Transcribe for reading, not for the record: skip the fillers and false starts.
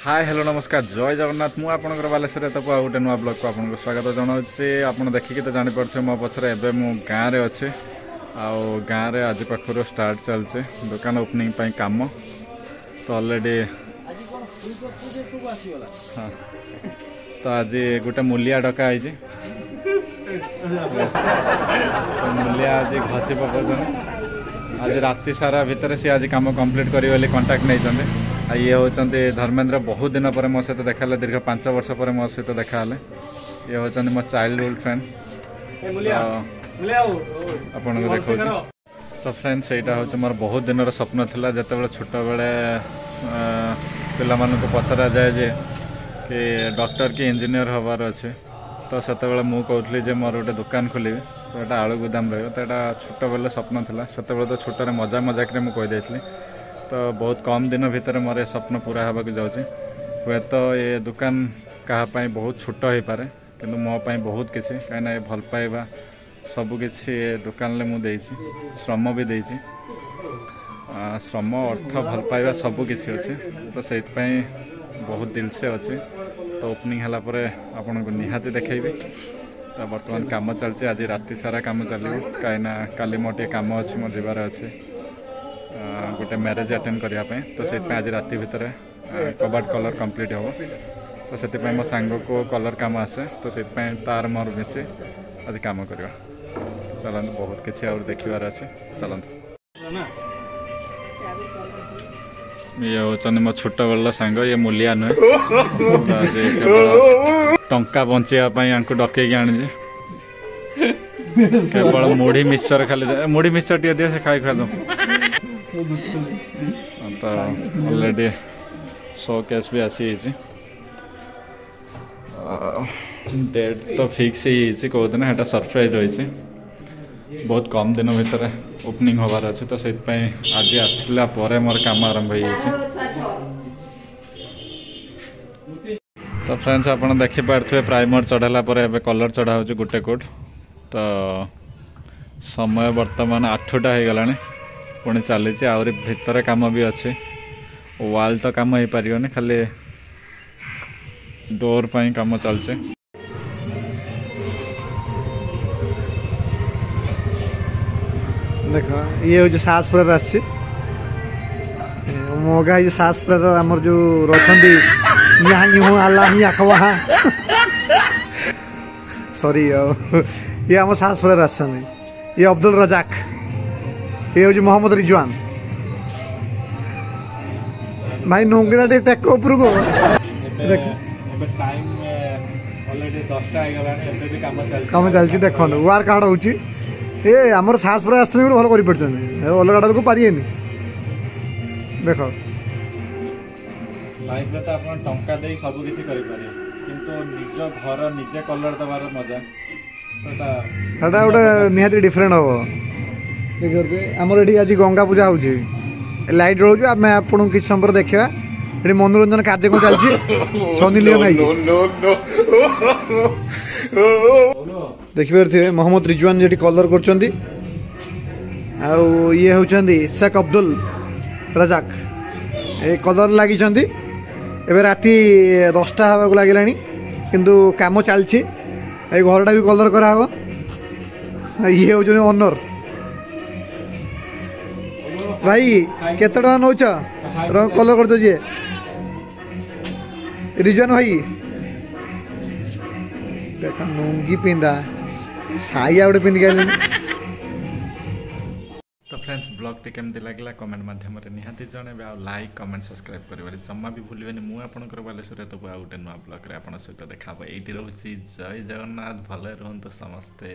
Hi hello नमस्कार जय जगन्नाथ मु आपनकर बालेश्वर तापु आ गोटे नुआ ब्लॉग को आपनको स्वागत जनाऊँचे। आप देखिए तो जानीपे मो पछरे एबे मु गाँव रे अच्छे गाँव रे आज पाखर स्टार्ट चलचे दुकान ओपनिंग पाई काम तो ऑलरेडी हाँ तो आज गोटे मूलिया डका है मूलिया आज घसी पकाउछन आज राति सारा भितर सी आज काम कंप्लीट करी कंटाक्ट नहीं ये होचंती धर्मेंद्र बहुत दिन पर मो सहित देखा दीर्घ 5 वर्ष पर मो सहित देखा ये होचंती मो चाइल्डहुड फ्रेंड आपन को देखो तो फ्रेंड्स यहाँ हूँ मोर बहुत दिन स्वप्न था जिते छोट बेले पिला मानक पचरा जाए जे कि डॉक्टर कि इंजीनियर हबार अच्छे तो से मुझे कहली जे मोर गोटे दुकान खोलि तो यहाँ आलू गोदाम रही तो यहाँ छोट बेले स्वप्न था से तो छोटे मजा मजाक मुझे तो बहुत कम दिन भितर मोर स्वप्न पूरा होगा जाऊँगी हे तो ये दुकान कहाँपाई बहुत छोट हो पारे किंतु मोपाई बहुत किसी कहीं ये भल पाइबा सबकि दुकान में मुझे श्रम भी देती श्रम अर्थ भल पाइबा सबकि अच्छे तो से बहुत दिल से अच्छे तो ओपनिंग है आपन को निहाती देखी तो बर्तमान काम चलती आज राति सारा काम चलो कहीं काली मोटे काम अच्छे मोर जीवार अच्छे गोटे मैरेज अटेंड करने तो से आज राति भितर कबाट कलर कंप्लीट हो तो से मो सांग को कलर काम आसे तो से तार मोर मिसे आज काम करवा चलते बहुत किसी और देखार अच्छे चलते ये होचन मो छोट बेल सांग ये मूलिया नुहे टंका बचाई डकई आनी केवल मुढ़ी मिक्सचर खाली मुढ़ी मिक्सचर टे दिए से खाई खाद तो ऑलरेडी शो केस भी आसी डेट तो फिक्स ही कौ दिन है सरप्राइज रही बहुत कम दिन भितर ओपनिंग होबार अच्छे तो से आज आसला मोर काम आरंभ हो तो फ्रेंड्स आप देखिपे प्राइमर चढ़ाला कलर चढ़ा हो गोटे कोट तो समय बर्तमान 8टा हो गला पुणी चली आहरी भितर काम भी अच्छे वाल तो काम हो पार खाली डोर पर काम चलचे देख ये हूँ सास प्रेर आस मगा ये सास प्रेर आमर जो रही आखवा सॉरी ये आम सास प्रेर आस ये अब्दुल रजाक ये हूँ मोहम्मद रिजवान भाई नोंगरा टेक उपर को कम चलती देख वार कार्ड हो ए आमर सास पर आस भल कर अलग आड़ को पारे देख लाइफ रे तो अपन टंका दे सब किछि करि पारे किंतु निज घर निजे कलर दबार मजा सेटा गोटे निहाती डिफरेंट हम देखते आमर ये आज गंगा पूजा हो लाइट जलूँ आम आपको किसी समय देखा ये मनोरंजन कार्यक्रम चलती सनी लियोन देखिपे मोहम्मद रिजवान जी कलर कर ये होती शेख अब्दुल रजाक ये कलर लगी एवं राति 10टा हवा लगे किंतु काम चलती घरटा भी कलर कराव ये हूँ ओनर भाई केते टका नौच कलर कर दे रिजवान भाई देख लुंगी पिंधा साया गोटे पिंधिक तो फ्रेंड्स ब्लॉग टी केमती लगे कमेंट माध्यम निहाती जन आ लाइक कमेंट सब्सक्राइब करेंगे जमा भी भूलें मुझे आपंकर बालेश्वर तो आ गोटे नुआ ब्लॉग रे आप सहित देखा ये रोचे जय जगन्नाथ भले रुहतु समस्ते।